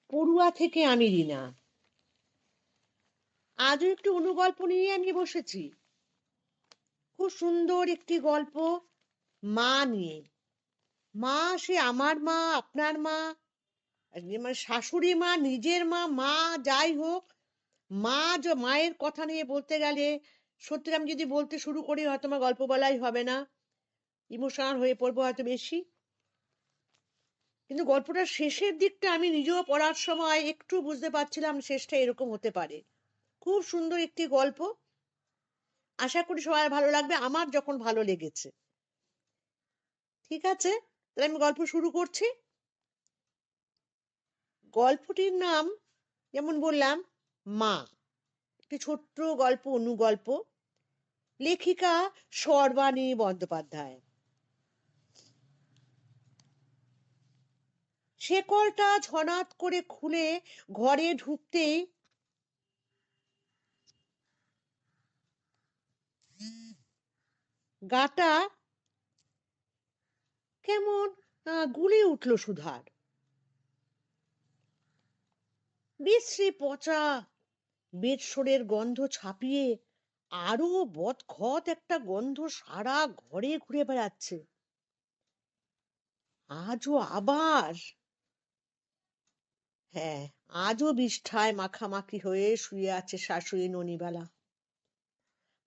পড়ুয়া থেকে আমি রিনা। আজও একটু অনুগল্প নিয়ে আমি বসেছি। খুব সুন্দর একটি গল্প, মা নিয়ে। মা, সে আমার মা, আপনার মা, মানে শাশুড়ি মা, নিজের মা, মা যাই হোক। মায়ের কথা নিয়ে বলতে গেলে সত্যি আমি যদি বলতে শুরু করি হয়তো আমার গল্প বলাই হবে না, ইমোশনাল হয়ে পড়বো হয়তো বেশি। কিন্তু গল্পটার শেষের দিকটা আমি নিজেও পড়ার সময় একটু বুঝতে পারছিলাম শেষটা এরকম হতে পারে। খুব সুন্দর একটি গল্প, আশা করি সবার ভালো লাগবে, আমার যখন ভালো লেগেছে। ঠিক আছে, তাহলে আমি গল্প শুরু করছি। গল্পটির নাম, যেমন বললাম, মা। একটি ছোট্ট গল্প, অনুগল্প। লেখিকা সর্বাণী বন্দ্যোপাধ্যায়। শেকলটা ঝনাত করে খুলে ঘরে ঢুকতেই গাটা কেমন গুলে উঠল সুধার। বিশ্রী পচা বেডশোরের গন্ধ ছাপিয়ে আরো বদখত একটা গন্ধ সারা ঘরে ঘুরে বেড়াচ্ছে। আজও আবার, হ্যাঁ, আজও বিষ্ঠায় মাখামাখি হয়ে শুয়ে আছে শাশুড়ি ননিবালা।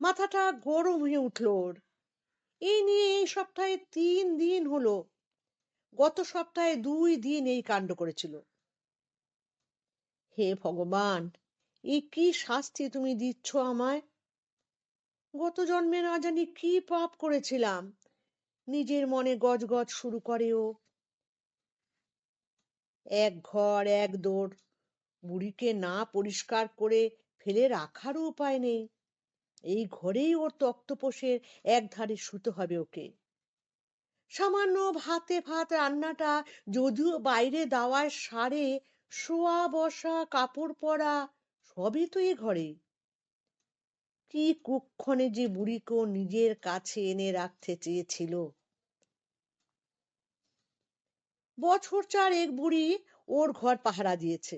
মাথাটা গরম হয়ে উঠল ওর। এই নিয়ে এই সপ্তাহে 3 দিন হলো। গত সপ্তাহে 2 দিন এই কাণ্ড করেছিল। হে ভগবান, এ কি শাস্তি তুমি দিচ্ছ আমায়? গত জন্মে না জানি কি পাপ করেছিলাম। নিজের মনে গজগজ শুরু করে ও। এক ঘর এক দৌড়, বুড়িকে না পরিষ্কার করে ফেলে রাখারও উপায় নেই। এই ঘরেই ওর তক্তপোষের একধারে শুতে হবে ওকে। সামান্য ভাতে ভাত রান্নাটা যদিও বাইরে দাওয়ায় সারে, শোয়া বসা কাপড় পরা সবই তো এ ঘরে। কি কুক্ষণে যে বুড়িকেও নিজের কাছে এনে রাখতে চেয়েছিল। বছর চারেক বুড়ি ওর ঘর পাহারা দিয়েছে।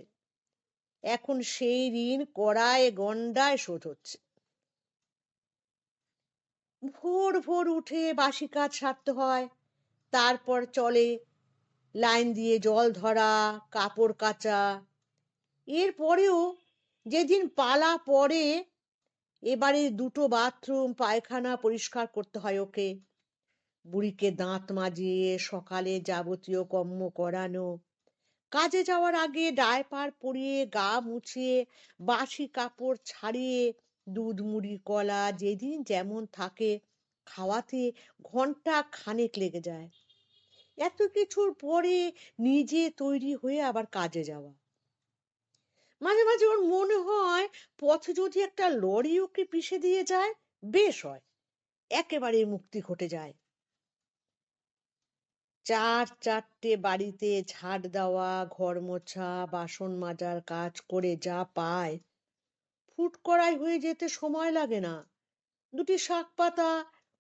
এখন সেই ঋণ কড়ায় গন্ডায় শোধ হচ্ছে। ভোর ভোর উঠে বাসি কাজ সারতে হয়। তারপর চলে লাইন দিয়ে জল ধরা, কাপড় কাচা। এরপরেও যেদিন পালা পড়ে, এবারে 2টো বাথরুম পায়খানা পরিষ্কার করতে হয় ওকে। বুড়িকে দাঁত মাজিয়ে সকালে যাবতীয় কর্ম করানো, কাজে যাওয়ার আগে ডায়পার পরিয়ে গা মুছিয়ে বাসি কাপড় ছাড়িয়ে দুধ মুড়ি কলা যেদিন যেমন থাকে খাওয়াতে ঘন্টা খানেক লেগে যায়। এত কিছুর পরে নিজে তৈরি হয়ে আবার কাজে যাওয়া। মাঝে মাঝে ওর মনে হয় পথে যদি একটা লরি ওকে পিষে দিয়ে যায়, বেশ হয়, একেবারে মুক্তি ঘটে যায়। 4 4টে বাড়িতে ঝাড় দেওয়া, ঘর মোছা, বাসন মাজার কাজ করে যা পায়, ফুট কড়াই হয়ে যেতে সময় লাগে না। 2টি শাক পাতা,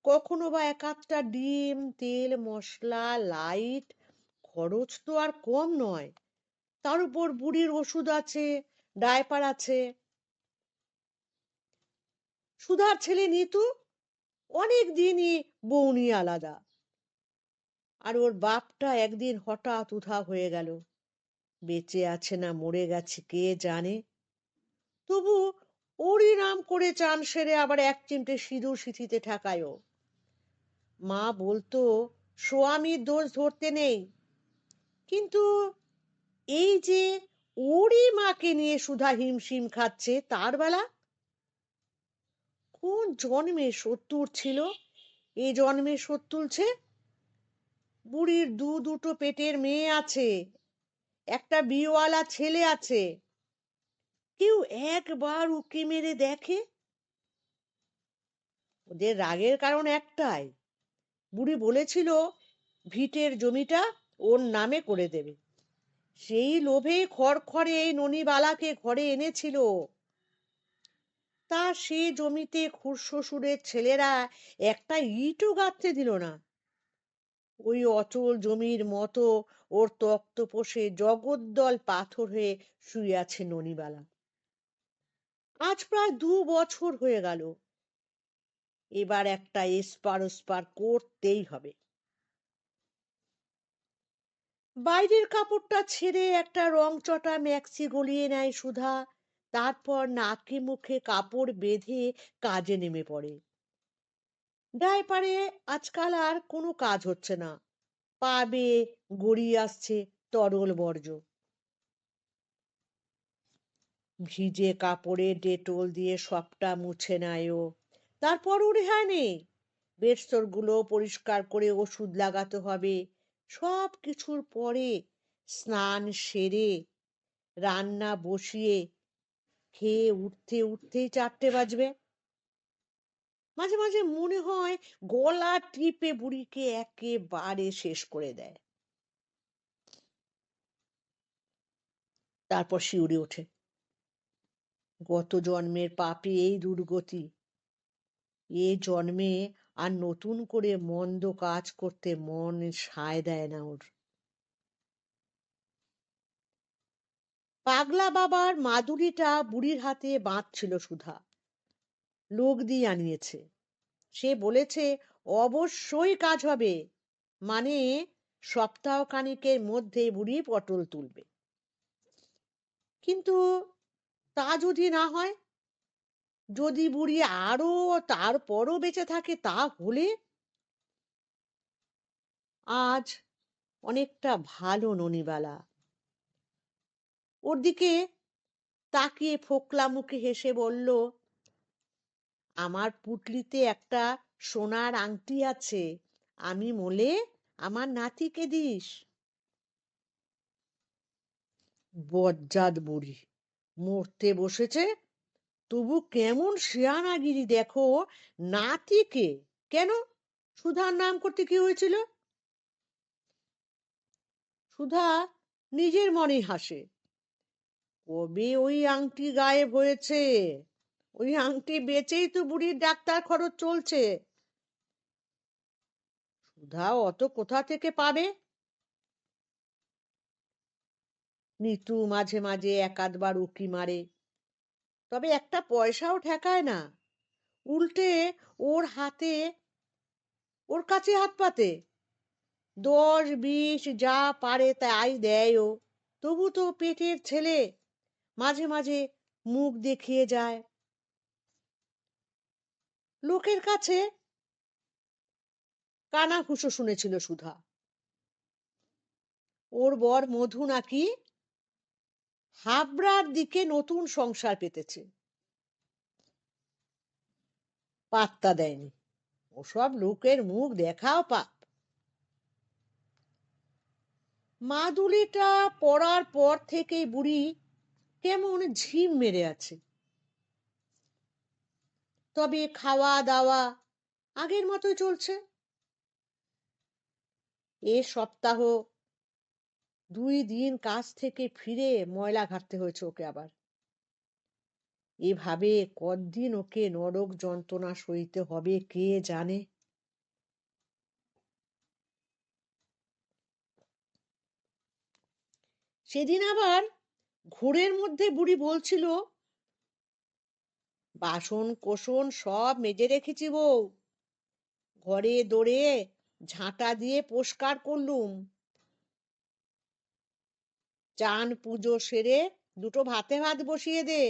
কখনো বা 1-8টা ডিম, তেল মশলা, লাইট, খরচ তো আর কম নয়। তার উপর বুড়ির ওষুধ আছে, ডায়পার আছে। সুধার ছেলে নিতু অনেক দিনই বউ নিয়ে আলাদা। আর ওর বাপটা একদিন হঠাৎ উধাও হয়ে গেল। বেঁচে আছে না মরে গেছে কে জানে। তবু ওরই নাম করে চান সেরে আবার 1 চিমটে সিঁদুর সিঁথিতে ঠেকায় ও। মা বলতো স্বামীর দোষ ধরতে নেই, কিন্তু এই যে ওরই মাকে নিয়ে সুধা হিমশিম খাচ্ছে, তার বেলা কোন জন্মে শত্রুর ছিল, এ জন্মে শোধ তুলছে। বুড়ির 2 দুটো পেটের মেয়ে আছে, একটা বিয়েওয়ালা ছেলে আছে। কেউ একবার উকি মেরে দেখে? ওদের রাগের কারণ একটাই, বুড়ি বলেছিল ভিটের জমিটা ওর নামে করে দেবে। সেই লোভে খড়খড়ে এই ননিবালাকে ঘরে এনেছিল। তা সে জমিতে খুড়শ্বশুরের ছেলেরা একটা ইটও গাঁথতে দিল না। ওই অচল জমির মতো ওর তক্তপোষে জগদ্দল পাথর হয়ে শুয়ে আছে ননিবালা। আজ প্রায় 2 বছর হয়ে গেল। এবার একটা এসপার ওসপার করতেই হবে। বাইরের কাপড়টা ছেড়ে একটা রংচটা ম্যাক্সি গলিয়ে নেয় সুধা। তারপর নাকে মুখে কাপড় বেঁধে কাজে নেমে পড়ে। ডায়পারে আজকাল আর কোনো কাজ হচ্ছে না। পা বেয়ে গড়িয়ে আসছে তরল বর্জ্য। ভিজে কাপড়ে ডেটল দিয়ে সবটা মুছে নেয় ও। তারপরও রেহাই নেই। বেডশোর গুলো পরিষ্কার করে ওষুধ লাগাতে হবে। সব কিছুর পরে স্নান সেরে রান্না বসিয়ে খেয়ে উঠতে উঠতেই 4টে বাজবে। মাঝে মাঝে মনে হয় গলা টিপে বুড়িকে একেবারে শেষ করে দেয়। তারপর শিউরে ওঠে, গত জন্মের পাপে এই দুর্গতি। এ জন্মে আর নতুন করে মন্দ কাজ করতে মন সায় দেয় না ওর। পাগলা বাবার মাদুরিটা বুড়ির হাতে বাঁধছিল সুধা। লোক দিয়ে আনিয়েছে। সে বলেছে অবশ্যই কাজ হবে, মানে সপ্তাহ খানিকের মধ্যে বুড়ি পটল তুলবে। কিন্তু তা যদি না হয়, যদি বুড়ি আরো তারপরও বেঁচে থাকে, তাহলে আজ অনেকটা ভালো ননিবালা। ওর দিকে তাকিয়ে ফোকলা মুখে হেসে বলল, আমার পুটলিতে একটা সোনার আংটি আছে, আমি মলে আমার নাতিকে দিস। বজ্জাত বুড়ি, মরতে বসেছে তবু কেমন শিয়ানাগিরি দেখো। নাতিকে কেন? সুধার নাম করতে কি হয়েছিল? সুধা নিজের মনে হাসে। কবে ওই আংটি গায়েব হয়েছে? ওই আংটি বেচেই তো বুড়ির ডাক্তার খরচ চলছে। সুধা অত কোথা থেকে পাবে? নিতু মাঝে মাঝে একাধবার উকি মারে, তবে একটা পয়সাও ঠেকায় না। উল্টে ওর হাতে, ওর কাছে হাত পাতে। 10-20 যা পারে তাই দেয় ও। তবু তো পেটের ছেলে, মাঝে মাঝে মুখ দেখিয়ে যায়। লোকের কাছে কানাঘুষো শুনেছিল সুধা। ওর বর মধু নাকি হাবড়ার দিকে নতুন সংসার পেতেছে। পাত্তা দেয়নি। ওসব লোকের মুখ দেখাও পাপ। মাদুলিটা পড়ার পর থেকেই বুড়ি কেমন ঝিম মেরে আছে। তবে খাওয়া দাওয়া আগের মতোই চলছে। এ সপ্তাহ 2 দিন কাজ থেকে ফিরে ময়লা ঘাটতে হয়েছে ওকে আবার। এভাবে কতদিন ওকে নরক যন্ত্রণা সইতে হবে কে জানে। সেদিন আবার ঘোরের মধ্যে বুড়ি বলছিল, বাসন কোসন সব মেজে রেখেছি বউ, ঘরে দৌড়ে ঝাঁটা দিয়ে পরিষ্কার করলুম। চান পুজো সেরে দুটো ভাতে ভাত বসিয়ে দে,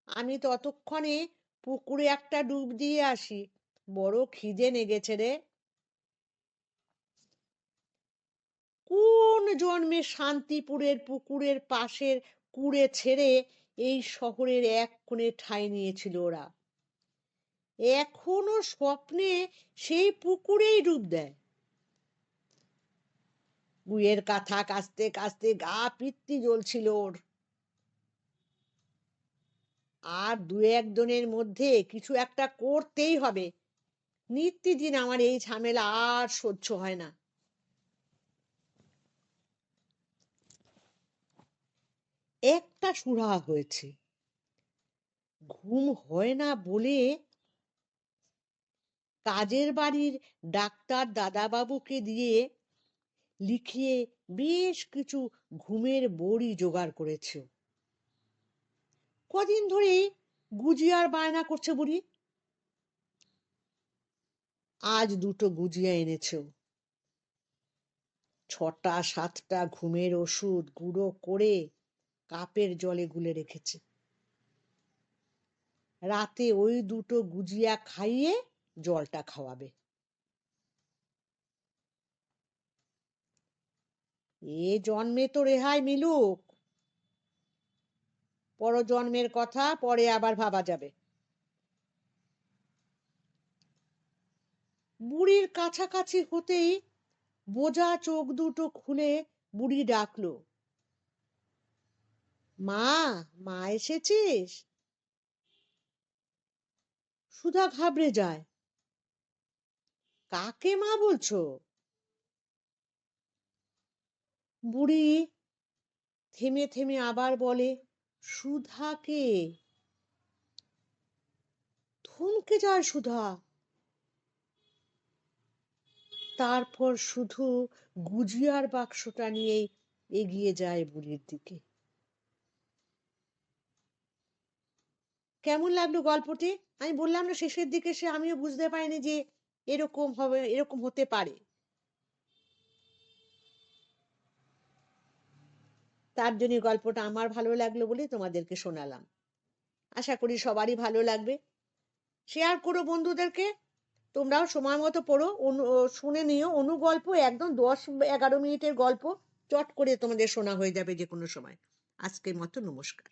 আমি ততক্ষণে পুকুরে একটা ডুব দিয়ে আসি, বড় খিদে নেগেছে রে। কোন জন্মে শান্তিপুরের পুকুরের পাশের কুড়ে ছেড়ে এই শহরের এক কোণে ঠাঁই নিয়েছিল ওরা। এখনো স্বপ্নে সেই পুকুরেই ডুব দেয়। গুয়ের কাঁথা কাচতে কাচতে গা পিত্তি জ্বলছিল ওর। আর 2-1 দিনের মধ্যে কিছু একটা করতেই হবে। নিত্যদিন আমার এই ঝামেলা আর সহ্য হয় না। একটা সুরাহা হয়েছে, ঘুম হয় না বলে কাজের বাড়ির ডাক্তার দাদাবাবুকে দিয়ে লিখিয়ে বেশ কিছু ঘুমের বড়ি জোগাড় করেছে। কদিন ধরে গুজিয়ার বায়না করছে বুড়ি। আজ দুটো গুজিয়া এনেছে। 6টা 7টা ঘুমের ওষুধ গুঁড়ো করে কাপের জলে গুলে রেখেছে। রাতে ওই দুটো গুজিয়া খাইয়ে জলটা খাওয়াবে। এ জন্মে তো রেহাই মিলুক, পরজন্মের কথা পরে আবার ভাবা যাবে। বুড়ির কাছাকাছি হতেই বোঝা চোখ দুটো খুলে বুড়ি ডাকলো, মা, মা এসেছিস? সুধা ঘাবড়ে যায়। কাকে মা বলছো? বুড়ি থেমে থেমে আবার বলে, সুধাকে। থমকে যায় সুধা। তারপর শুধু গুজিয়ার বাক্সটা নিয়েই এগিয়ে যায় বুড়ির দিকে। কেমন লাগলো গল্পটি? আমি বললাম না শেষের দিকে সে আমিও বুঝতে পারিনি যে এরকম হবে, এরকম হতে পারে। তার জন্য গল্পটা আমার ভালো লাগলো বলে তোমাদেরকে শোনালাম। আশা করি সবারই ভালো লাগবে। শেয়ার করো বন্ধুদেরকে। তোমরাও সময় মতো পড়ো, শুনে নিও। অনুগল্প একদম 10-11 মিনিটের গল্প, চট করে তোমাদের শোনা হয়ে যাবে যে কোনো সময়। আজকের মতো নমস্কার।